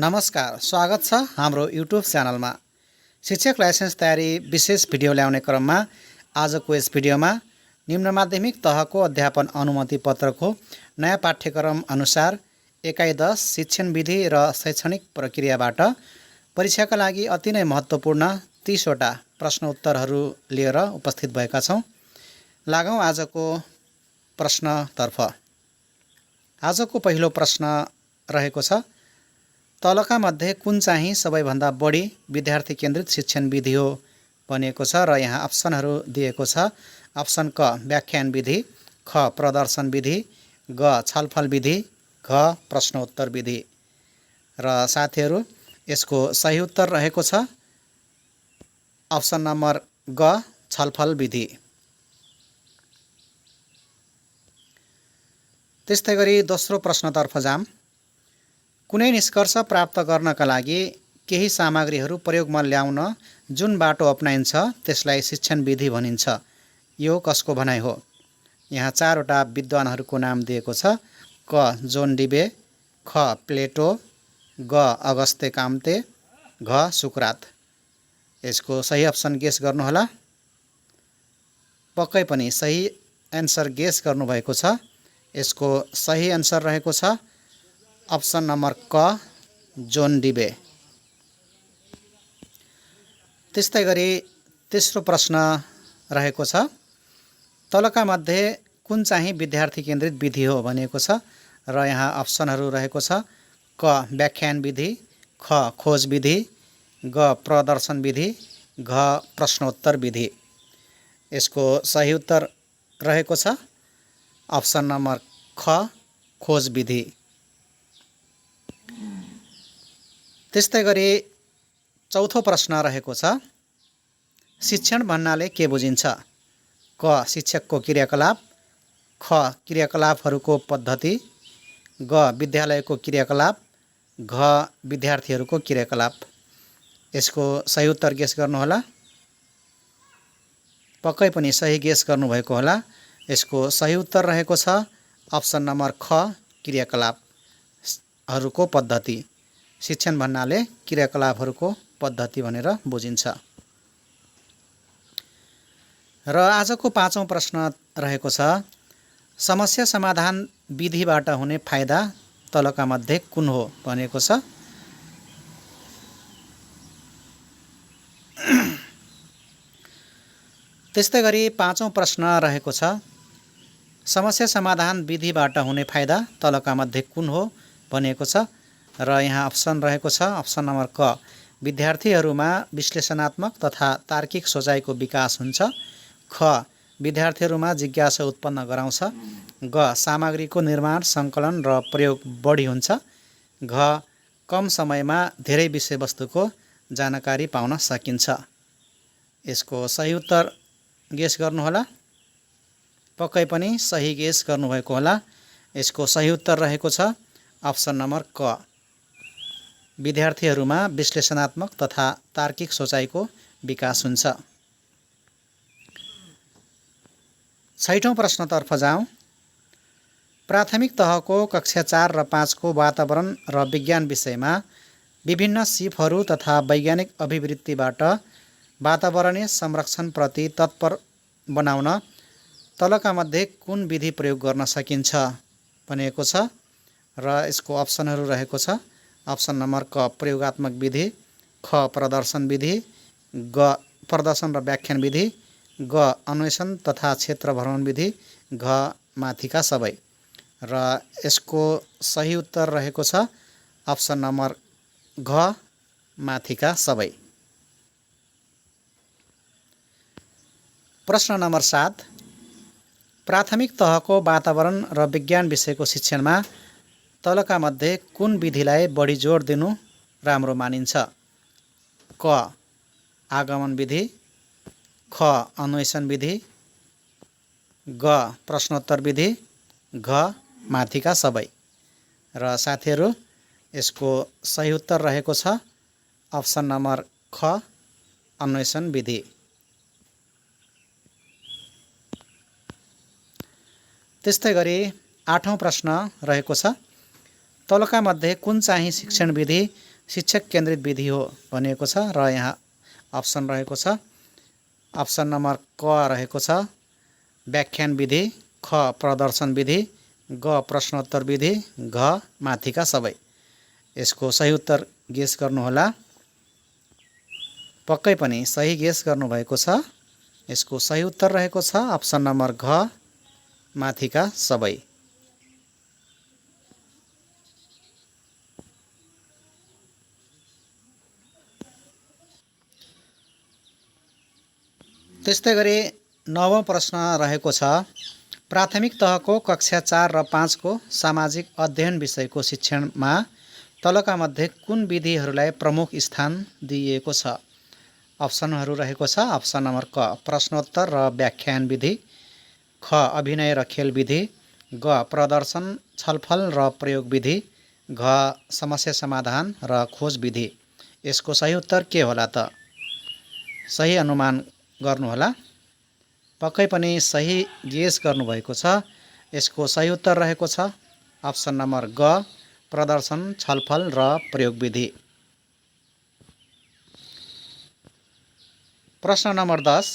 नमस्कार, स्वागत छ हाम्रो युट्युब च्यानलमा। शिक्षक लाइसेन्स तयारी विशेष भिडियो ल्याउने क्रममा आजको यस भिडियोमा निम्न माध्यमिक तहको अध्यापन अनुमति पत्रको नयाँ पाठ्यक्रम अनुसार एकाइ 10 शिक्षण विधि र शैक्षणिक प्रक्रियाबाट परीक्षाका लागि अति नै महत्त्वपूर्ण 30 वटा प्रश्न उत्तरहरू लिएर उपस्थित भएका छौँ। लागौँ आजको प्रश्नतर्फ। आजको पहिलो प्रश्न रहेको छ, तलका मध्ये कुन चाहिँ सबैभन्दा बढी विद्यार्थी केन्द्रित शिक्षण विधि हो भनिएको छ र यहाँ अप्सनहरू दिएको छ। अप्सन क व्याख्यान विधि, ख प्रदर्शन विधि, ग छलफल विधि, घ प्रश्नोत्तर विधि। र साथीहरू यसको सही उत्तर रहेको छ अप्सन नम्बर ग छलफल विधि। त्यस्तै गरी दोस्रो प्रश्नतर्फ जाम। कुनै निष्कर्ष प्राप्त गर्नका लागि केही सामग्रीहरू प्रयोगमा ल्याउन जुन बाटो अपनाइन्छ त्यसलाई शिक्षण विधि भनिन्छ। यो कसको भनाइ हो? यहाँ 4 वटा विद्वानहरूको नाम दिएको छ। क जोन डिबे, ख प्लेटो, ग अगस्ते काम्ते, घ सुकरात। यसको सही अप्सन गेस गर्नुहोला। पक्कै पनि सही एन्सर गेस गर्नुभएको छ। यसको सही एन्सर रहेको छ अप्सन नम्बर क जोन डिबे। त्यस्तै गरी तेस्रो प्रश्न रहेको छ, तलका मध्ये कुन चाहिँ विद्यार्थी केन्द्रित विधि हो भनिएको छ र यहाँ अप्सनहरू रहेको छ क व्याख्यान विधि, ख खोज विधि, ग प्रदर्शन विधि, घ प्रश्नोत्तर विधि। यसको सही उत्तर रहेको छ अप्सन नम्बर ख खोज विधि। त्यस्तै गरी चौथो प्रश्न रहेको छ, शिक्षण भन्नाले के बुझिन्छ? क शिक्षकको क्रियाकलाप, ख क्रियाकलापहरूको पद्धति, ग विद्यालयको क्रियाकलाप, घ विद्यार्थीहरूको क्रियाकलाप। यसको सही उत्तर गेस गर्नुहोला। पक्कै पनि सही गेस गर्नुभएको होला। यसको सही उत्तर रहेको छ अप्सन नम्बर ख क्रियाकलापहरूको पद्धति। शिक्षण भन्नाले क्रियाकलापहरूको पद्धति भनेर बुझिन्छ। र आजको पाँचौं प्रश्न रहेको छ, समस्या समाधान विधिबाट हुने फाइदा तलका मध्ये कुन हो भनेको छ। त्यस्तै गरी पाँचौं प्रश्न रहेको छ, समस्या समाधान विधिबाट हुने फाइदा तलका मध्ये कुन हो भनिएको छ र यहाँ अप्सन रहेको छ अप्सन नम्बर क विद्यार्थीहरूमा विश्लेषणात्मक तथा तार्किक सोचाइको विकास हुन्छ, ख विद्यार्थीहरूमा जिज्ञासा उत्पन्न गराउँछ, ग सामग्रीको निर्माण सङ्कलन र प्रयोग बढी हुन्छ, घ कम समयमा धेरै विषयवस्तुको जानकारी पाउन सकिन्छ। यसको सही उत्तर गेस गर्नुहोला। पक्कै पनि सही गेस गर्नुभएको होला। यसको सही उत्तर रहेको छ अप्सन नम्बर क विद्यार्थीहरूमा विश्लेषणात्मक तथा तार्किक सोचाइको विकास हुन्छ। छैठौं प्रश्नतर्फ जाउँ। प्राथमिक तहको कक्षा 4 र 5 को वातावरण र विज्ञान विषयमा विभिन्न सिपहरू तथा वैज्ञानिक अभिवृत्तिबाट वातावरणीय संरक्षणप्रति तत्पर बनाउन तलका मध्ये कुन विधि प्रयोग गर्न सकिन्छ भनिएको छ र यसको अप्सनहरू रहेको छ अप्सन नम्बर क प्रयोगात्मक विधि, ख प्रदर्शन विधि, ग प्रदर्शन र व्याख्यान विधि, ग अन्वेषण तथा क्षेत्र भ्रमण विधि, घ माथिका सबै। र यसको सही उत्तर रहेको छ अप्सन नम्बर घ माथिका सबै। प्रश्न नम्बर 7, प्राथमिक तहको वातावरण र विज्ञान विषयको शिक्षणमा तलका मध्ये कुन विधिलाई बढी जोड दिनु राम्रो मानिन्छ? क आगमन विधि, ख अन्वेषण विधि, ग प्रश्नोत्तर विधि, घ माथिका सबै। र साथीहरू यसको सही उत्तर रहेको छ अप्सन नम्बर ख अन्वेषण विधि। त्यस्तै गरी 8औं प्रश्न रहेको छ, तलका मध्ये कुन चाहिँ शिक्षण विधि शिक्षक केन्द्रित विधि हो भनिएको छ र यहाँ अप्सन रहेको छ। अप्सन नम्बर क रहेको छ व्याख्यान विधि, ख प्रदर्शन विधि, ग प्रश्नोत्तर विधि, घ माथिका सबै। यसको सही उत्तर गेस गर्नुहोला। पक्कै पनि सही गेस गर्नुभएको छ। यसको सही उत्तर रहेको छ अप्सन नम्बर घ माथिका सबै। त्यस्तै गरी 9औं प्रश्न रहेको छ प्राथमिक तहको कक्षा 4 र 5 को सामाजिक अध्ययन विषयको शिक्षणमा तलका मध्ये कुन विधिहरूलाई प्रमुख स्थान दिइएको छ। अप्सनहरू रहेको छ। अप्सन नम्बर क प्रश्नोत्तर र व्याख्यान विधि, ख अभिनय र खेल विधि, ग प्रदर्शन छलफल र प्रयोग विधि, घ समस्या समाधान र खोज विधि। यसको सही उत्तर के होला त? सही अनुमान गर्नुहोला। पक्कै पनि सही गेस गर्नुभएको छ। यसको सही उत्तर रहेको छ अप्सन नम्बर ग प्रदर्शन छलफल र प्रयोग विधि। प्रश्न नम्बर 10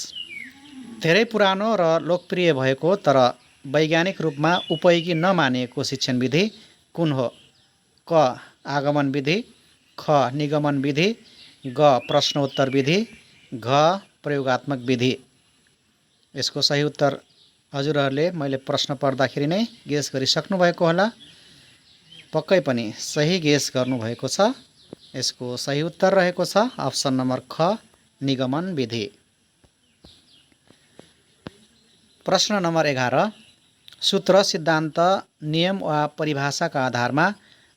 धेरै पुरानो र लोकप्रिय भएको तर वैज्ञानिक रूपमा उपयोगी नमानिएको शिक्षण विधि कुन हो? क आगमन विधि, ख निगमन विधि, ग प्रश्नोत्तर विधि, घ प्रयोगात्मक विधि। यसको सही उत्तर हजुरहरूले मैले प्रश्न पढ्दाखेरि नै गेस गरिसक्नु भएको होला। पक्कै पनि सही गेस गर्नुभएको छ। यसको सही उत्तर रहेको छ अप्सन नम्बर ख निगमन विधि। प्रश्न नम्बर 11 सूत्र, सिद्धान्त, नियम वा परिभाषाका आधारमा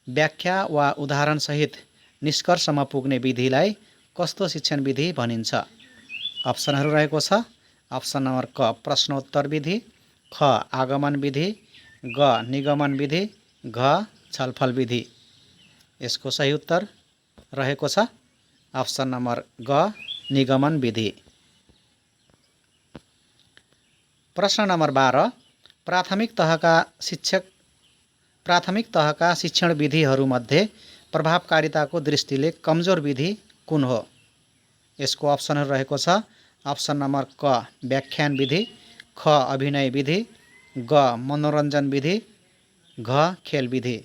व्याख्या वा उदाहरणसहित निष्कर्षमा पुग्ने विधिलाई कस्तो शिक्षण विधि भनिन्छ? अप्सनहरू रहेको छ। अप्सन नम्बर क प्रश्नोत्तर विधि, ख आगमन विधि, ग निगमन विधि, घ छलफल विधि। यसको सही उत्तर रहेको छ अप्सन नम्बर ग निगमन विधि। प्रश्न नम्बर 12 प्राथमिक तहका शिक्षण विधिहरूमध्ये प्रभावकारिताको दृष्टिले कमजोर विधि कुन हो? यसको अप्सनहरू रहेको छ। अप्सन नम्बर क व्याख्यान विधि, ख अभिनय विधि, ग मनोरञ्जन विधि, घ खेल विधि।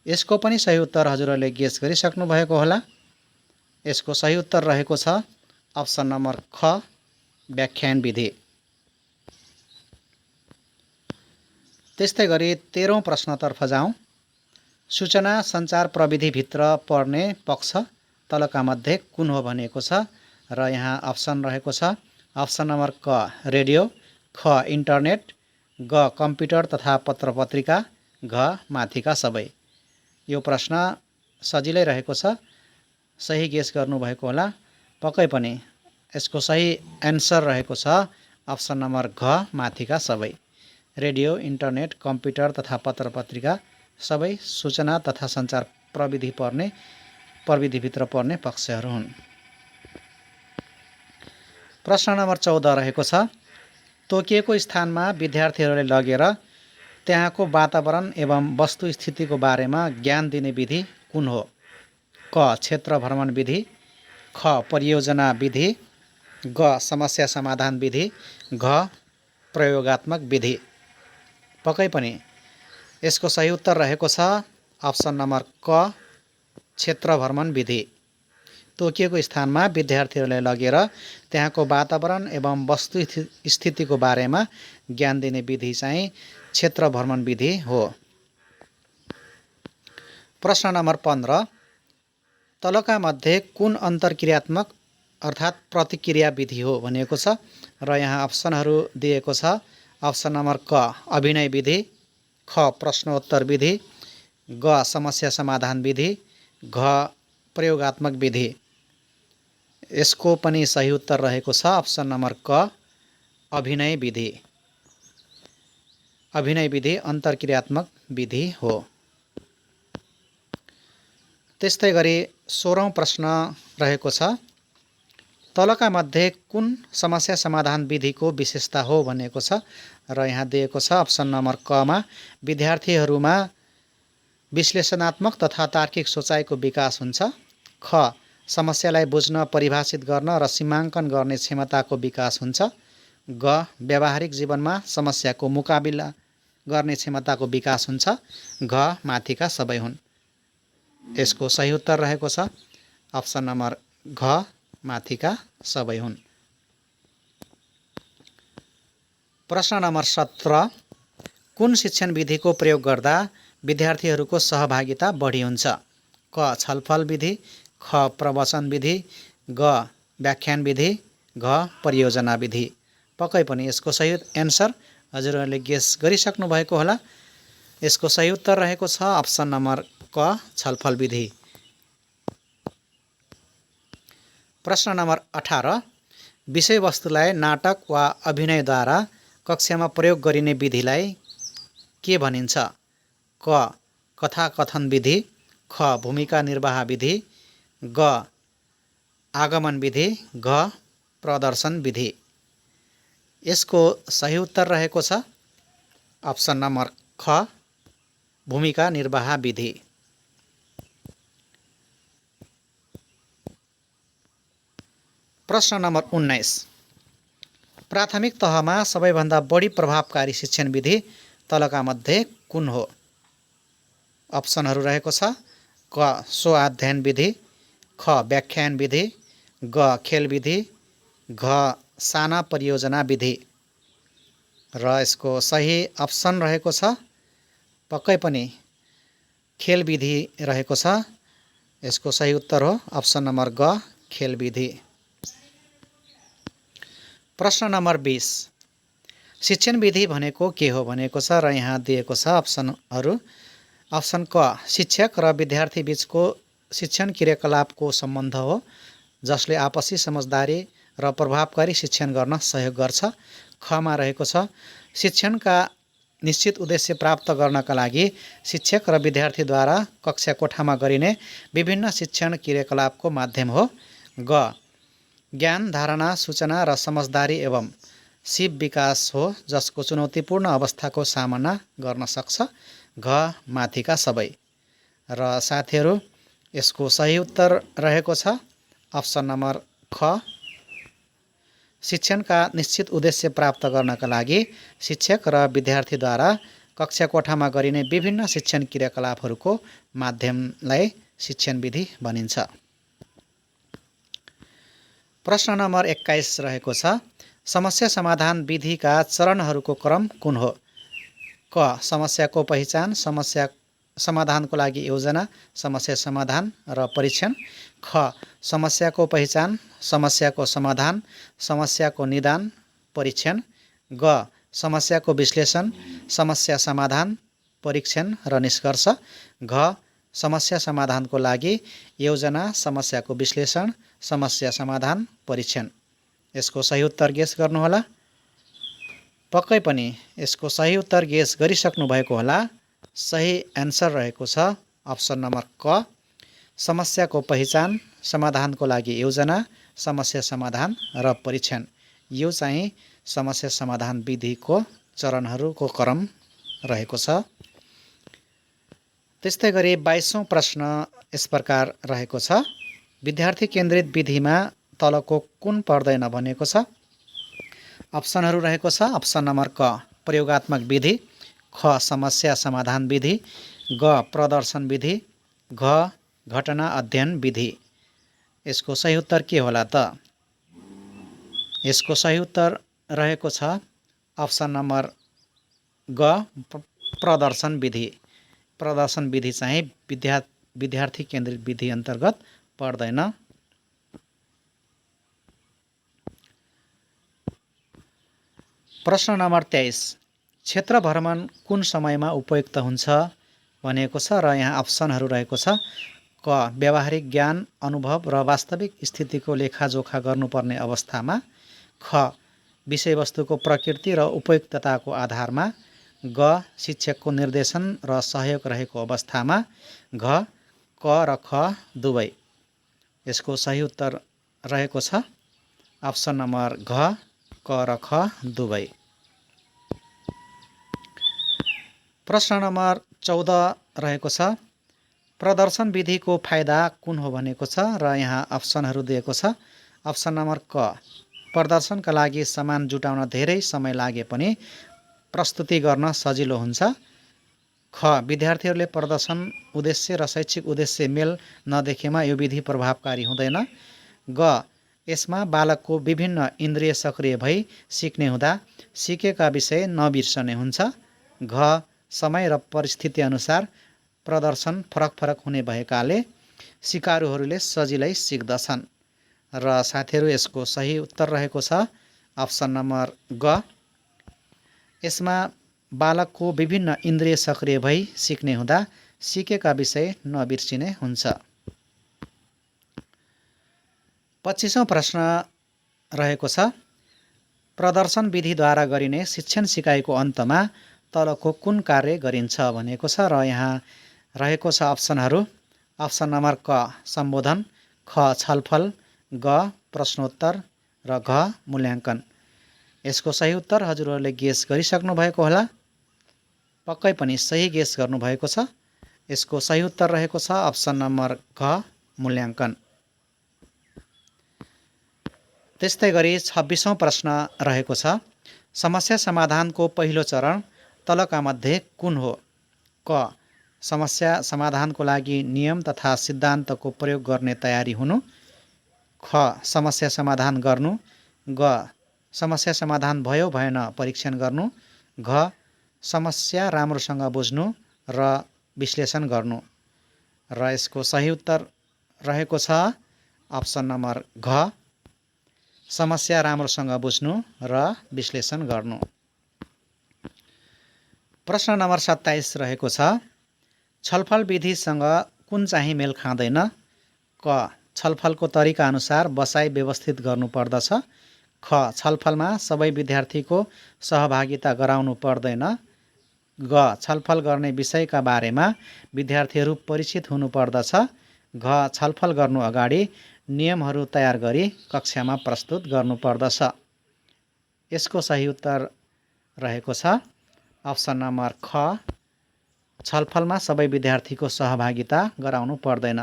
यसको पनि सही उत्तर हजुरहरूले गेस गरिसक्नु भएको होला। यसको सही उत्तर रहेको छ अप्सन नम्बर ख व्याख्यान विधि। त्यस्तै गरी 13औं प्रश्नतर्फ जाउँ। सूचना सञ्चार प्रविधिभित्र पर्ने पक्ष तलका मध्ये कुन हो भनिएको छ र यहाँ अप्सन रहेको छ। अप्सन नम्बर क रेडियो, ख इन्टरनेट, ग कम्प्युटर तथा पत्रपत्रिका, घ माथिका सबै। यो प्रश्न सजिलै रहेको छ। सही गेस गर्नुभएको होला। पक्कै पनि यसको सही एन्सर रहेको छ अप्सन नम्बर घ माथिका सबै। रेडियो, इन्टरनेट, कम्प्युटर तथा पत्रपत्रिका सबै सूचना तथा सञ्चार प्रविधिभित्र पर्ने पक्षहरू हुन्। प्रश्न नम्बर 14 रहेको छ तोकिएको स्थानमा विद्यार्थीहरूले लगेर त्यहाँको वातावरण एवं वस्तुस्थितिको बारेमा ज्ञान दिने विधि कुन हो? क क्षेत्र भ्रमण विधि, ख परियोजना विधि, ग समस्या समाधान विधि, घ प्रयोगात्मक विधि। पक्कै पनि यसको सही उत्तर रहेको छ अप्सन नम्बर क क्षेत्र भ्रमण विधि। तोकिएको स्थानमा विद्यार्थीहरूले लगेर त्यहाँको वातावरण एवं वस्तुस्थितिको बारेमा ज्ञान दिने विधि चाहिँ क्षेत्र भ्रमण विधि हो। प्रश्न नम्बर 15 तलका मध्ये कुन अन्तर्क्रियात्मक अर्थात् प्रतिक्रिया विधि हो भनिएको छ र यहाँ अप्सनहरू दिएको छ। अप्सन नम्बर क अभिनय विधि, ख प्रश्नोत्तर विधि, ग समस्या समाधान विधि, घ प्रयोगात्मक विधि। यसको पनि सही उत्तर रहेको छ अप्सन नम्बर क अभिनय विधि। अभिनय विधि अन्तर्क्रियात्मक विधि हो। त्यस्तै गरी 16औं प्रश्न रहेको छ तलका मध्ये कुन समस्या समाधान विधिको विशेषता हो भनिएको छ र यहाँ दिएको छ अप्सन नम्बर क मा विद्यार्थीहरूमा विश्लेषणात्मक तथा तार्किक सोचाइको विकास हुन्छ ख समस्यालाई बुझ्न, परिभाषित गर्न र सीमाङ्कन गर्ने क्षमताको विकास हुन्छ। ग व्यावहारिक जीवनमा समस्याको मुकाबिला गर्ने क्षमताको विकास हुन्छ। घ माथिका सबै हुन्। यसको सही उत्तर रहेको छ अप्सन नम्बर घ माथिका सबै हुन्। प्रश्न नम्बर 17 कुन शिक्षण विधिको प्रयोग गर्दा विद्यार्थीहरूको सहभागिता बढी हुन्छ? क छलफल विधि, ख प्रवचन विधि, ग व्याख्यान विधि, घ परियोजना विधि। पक्कै पनि यसको सही एन्सर हजुरहरूले गेस गरिसक्नु भएको होला। यसको सही उत्तर रहेको छ अप्सन नम्बर क छलफल विधि। प्रश्न नम्बर 18 विषयवस्तुलाई नाटक वा अभिनयद्वारा कक्षामा प्रयोग गरिने विधिलाई के भनिन्छ? क कथाकथन विधि, ख भूमिका निर्वाह विधि, ग आगमन विधि, घ प्रदर्शन विधि। यसको सही उत्तर रहेको छ अप्सन नम्बर ख भूमिका निर्वाह विधि। प्रश्न नम्बर 19 प्राथमिक तहमा सबैभन्दा बढी प्रभावकारी शिक्षण विधि तलका मध्ये कुन हो? अप्सनहरू रहेको छ क स्व-अध्ययन विधि, ख व्याख्यान विधि, ग खेल विधि, घ साना परियोजना विधि। र यसको सही अप्सन रहेको छ पक्कै पनि खेल विधि रहेको छ। यसको सही उत्तर हो अप्सन नम्बर ग खेल विधि। प्रश्न नम्बर 20 शिक्षण विधि भनेको के हो भनेको छ र यहाँ दिएको छ अप्सनहरू। अप्सन क शिक्षक र विद्यार्थी बीचको शिक्षण क्रियाकलापको सम्बन्ध हो जसले आपसी समझदारी र प्रभावकारी शिक्षण गर्न सहयोग गर्छ। खमा रहेको छ शिक्षणका निश्चित उद्देश्य प्राप्त गर्नका लागि शिक्षक र विद्यार्थीद्वारा कक्षा कोठामा गरिने विभिन्न शिक्षण क्रियाकलापको माध्यम हो। ग ज्ञान, धारणा, सूचना र समझदारी एवं सिप विकास हो जसको चुनौतीपूर्ण अवस्थाको सामना गर्न सक्छ। घ माथिका सबै। र साथीहरू यसको सही उत्तर रहेको छ अप्सन नम्बर ख शिक्षणका निश्चित उद्देश्य प्राप्त गर्नका लागि शिक्षक र विद्यार्थीद्वारा कक्षा कोठामा गरिने विभिन्न शिक्षण क्रियाकलापहरूको माध्यमलाई शिक्षण विधि भनिन्छ। प्रश्न नम्बर 21 रहेको छ समस्या समाधान विधिका चरणहरूको क्रम कुन हो? क समस्याको पहिचान, समस्या समाधानको लागि योजना, समस्या समाधान र परीक्षण, ख समस्याको पहिचान, समस्याको समाधान, समस्याको निदान, परीक्षण, ग समस्याको विश्लेषण, समस्या समाधान, परीक्षण र निष्कर्ष, घ समस्या समाधानको लागि योजना, समस्याको विश्लेषण, समस्या समाधान, परीक्षण। यसको सही उत्तर गेस गर्नुहोला। पक्कै पनि यसको सही उत्तर गेस गरिसक्नु भएको होला। सही एन्सर रहेको छ अप्सन नम्बर क समस्याको पहिचान, समाधानको लागि योजना, समस्या समाधान र परीक्षण। यो चाहिँ समस्या समाधान विधिको चरणहरूको क्रम रहेको छ। त्यस्तै गरी 22औं प्रश्न यस प्रकार रहेको छ विद्यार्थी केन्द्रित विधिमा तलको कुन पर्दैन भनेको छ। अप्सनहरू रहेको छ अप्सन नम्बर क प्रयोगात्मक विधि, ख समस्या समाधान विधि, ग प्रदर्शन विधि, घ घटना अध्ययन विधि। यसको सही उत्तर के होला त? यसको सही उत्तर रहेको छ अप्सन नम्बर ग प्रदर्शन विधि। प्रदर्शन विधि चाहिँ विद्यार्थी केन्द्रित विधि अन्तर्गत पर्दैन। प्रश्न नम्बर 23 क्षेत्र भ्रमण कुन समयमा उपयुक्त हुन्छ भनेको छ र यहाँ अप्सनहरू रहेको छ क व्यावहारिक ज्ञान, अनुभव र वास्तविक स्थितिको लेखाजोखा गर्नुपर्ने अवस्थामा, ख विषयवस्तुको प्रकृति र उपयुक्तताको आधारमा, ग शिक्षकको निर्देशन र सहयोग रहेको अवस्थामा, घ क र ख दुवै। यसको सही उत्तर रहेको छ अप्सन नम्बर घ क र ख दुवै। प्रश्न नम्बर 14 रहेको छ प्रदर्शन विधिको फाइदा कुन हो भनेको छ र यहाँ अप्सनहरू दिएको छ। अप्सन नम्बर क, प्रदर्शनका लागि सामान जुटाउन धेरै समय लागे पनि प्रस्तुति गर्न सजिलो हुन्छ। ख, विद्यार्थीहरूले प्रदर्शन उद्देश्य र शैक्षिक उद्देश्य मेल नदेखेमा यो विधि प्रभावकारी हुँदैन। ग, यसमा बालकको विभिन्न इन्द्रिय सक्रिय भई सिक्ने हुँदा सिकेका विषय नबिर्सने हुन्छ। घ, समय र परिस्थिति अनुसार प्रदर्शन फरक फरक हुने भएकाले सिकारुहरूले सजिलै सिक्दछन्। र साथीहरू यसको सही उत्तर रहेको छ अप्सन नम्बर ग, यसमा बालकको विभिन्न इन्द्रिय सक्रिय भई सिक्ने हुँदा सिकेका विषय नबिर्सिने हुन्छ। 25औं प्रश्न रहेको छ, प्रदर्शन विधिद्वारा गरिने शिक्षण सिकाइको अन्तमा तलको कुन कार्य गरिन्छ भनेको छ र यहाँ रहेको छ अप्सनहरू। अप्सन नम्बर क, सम्बोधन, ख, छलफल, ग, प्रश्नोत्तर र घ, मूल्याङ्कन। यसको सही उत्तर हजुरहरूले गेस गरिसक्नु भएको होला। पक्कै पनि सही गेस गर्नुभएको छ। यसको सही उत्तर रहेको छ अप्सन नम्बर घ, मूल्याङ्कन। त्यस्तै गरी 26औं प्रश्न रहेको छ, समस्या समाधानको पहिलो चरण तलका मध्ये कुन हो? क, समस्या समाधानको लागि नियम तथा सिद्धान्तको प्रयोग गर्ने तयारी हुनु। ख, समस्या समाधान गर्नु। ग, समस्या समाधान भयो भएन परीक्षण गर्नु। घ, समस्या राम्रोसँग बुझ्नु र विश्लेषण गर्नु। र यसको सही उत्तर रहेको छ अप्सन नम्बर घ, समस्या राम्रोसँग बुझ्नु र विश्लेषण गर्नु। प्रश्न नम्बर 27 रहेको छ, छलफल विधिसँग कुन चाहिँ मेल खाँदैन? क, छलफलको तरिका अनुसार बसाइ व्यवस्थित गर्नुपर्दछ। ख, छलफलमा सबै विद्यार्थीको सहभागिता गराउनु पर्दैन। ग, छलफल गर्ने विषयका बारेमा विद्यार्थीहरू परिचित हुनुपर्दछ। घ, छलफल गर्नु अगाडि नियमहरू तयार गरी कक्षामा प्रस्तुत गर्नुपर्दछ। यसको सही उत्तर रहेको छ अप्सन नम्बर ख, छलफलमा सबै विद्यार्थीको सहभागिता गराउनु पर्दैन।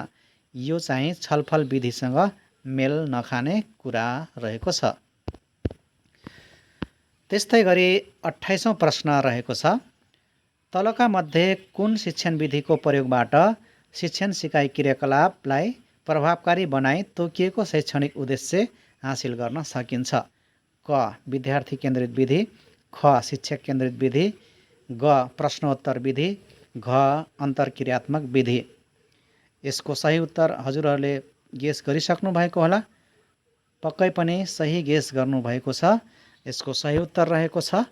यो चाहिँ छलफल विधिसँग मेल नखाने कुरा रहेको छ। त्यस्तै गरी 28औं प्रश्न रहेको छ, तलका मध्ये कुन शिक्षण विधिको प्रयोगबाट शिक्षण सिकाइ क्रियाकलापलाई प्रभावकारी बनाई तोकिएको शैक्षणिक उद्देश्य हासिल गर्न सकिन्छ? क, विद्यार्थी केन्द्रित विधि। ख, शिक्षक केन्द्रित विधि। ग, प्रश्नोत्तर विधि। घ, अन्तर्क्रियात्मक विधि। यसको सही उत्तर हजुरहरूले गेस गरिसक्नु भएको होला। पक्कै पनि सही गेस गर्नुभएको छ। यसको सही उत्तर रहेको छ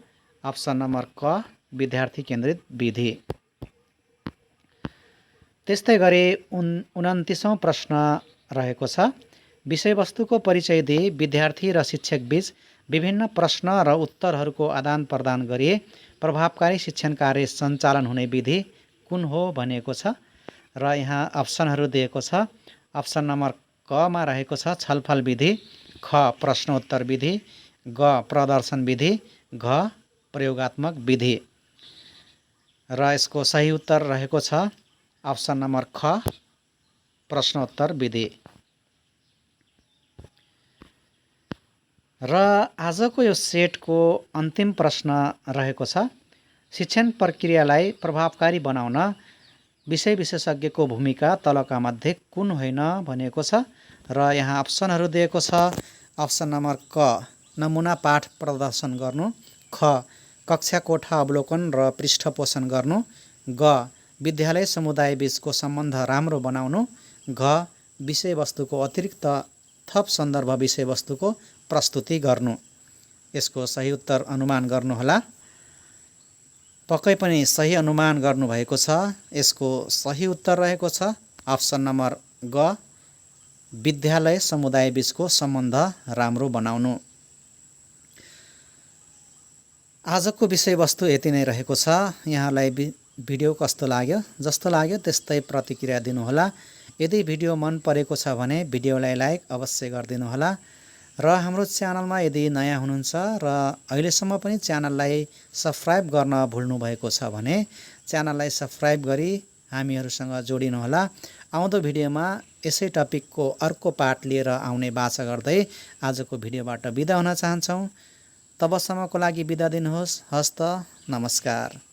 अप्सन नम्बर क, विद्यार्थी केन्द्रित विधि। त्यस्तै गरी 29औं प्रश्न रहेको छ, विषयवस्तुको परिचय दिई विद्यार्थी र शिक्षक बीच विभिन्न प्रश्न र उत्तरहरूको आदान प्रदान गरी प्रभावकारी शिक्षण कार्य सञ्चालन हुने विधि कुन हो भनिएको छ र यहाँ अप्सनहरू दिएको छ। अप्सन नम्बर क मा रहेको छ छलफल विधि। ख, प्रश्नोत्तर विधि। ग, प्रदर्शन विधि। घ, प्रयोगात्मक विधि। र यसको सही उत्तर रहेको छ अप्सन नम्बर ख, प्रश्नोत्तर विधि। र आजको यो सेटको अन्तिम प्रश्न रहेको छ, शिक्षण प्रक्रियालाई प्रभावकारी बनाउन विषय विशेषज्ञको भूमिका तलका मध्ये कुन होइन भनिएको छ र यहाँ अप्सनहरू दिएको छ। अप्सन नम्बर क, नमुना पाठ प्रदर्शन गर्नु। ख, कक्षा कोठा अवलोकन र पृष्ठपोषण गर्नु। ग, विद्यालय समुदाय बीचको सम्बन्ध राम्रो बनाउनु। घ, विषयवस्तुको अतिरिक्त थप सन्दर्भ विषयवस्तुको प्रस्तुति गर्नु। यसको सही उत्तर अनुमान गर्नुहोला। पक्कै पनि सही अनुमान गर्नुभएको छ। यसको सही उत्तर रहेको छ अप्सन नम्बर ग, विद्यालय समुदाय बीचको सम्बन्ध राम्रो बनाउनु। आजको विषयवस्तु यति नै रहेको छ। यहाँलाई भिडियो कस्तो लाग्यो? जस्तो लाग्यो त्यस्तै प्रतिक्रिया दिनुहोला। यदि भिडियो मन परेको छ भने भिडियोलाई लाइक अवश्य गरिदिनुहोला र हाम्रो च्यानलमा यदि नयाँ हुनुहुन्छ र अहिलेसम्म पनि च्यानललाई सब्स्क्राइब गर्न भुल्नु भएको छ भने च्यानललाई सब्स्क्राइब गरी हामीहरूसँग जोडिनुहोला। आउँदो भिडियोमा यसै टपिकको अर्को पार्ट लिएर आउने बाचा गर्दै आजको भिडियोबाट बिदा हुन चाहन्छौँ। तबसम्मको लागि बिदा दिनुहोस्। हस्त नमस्कार।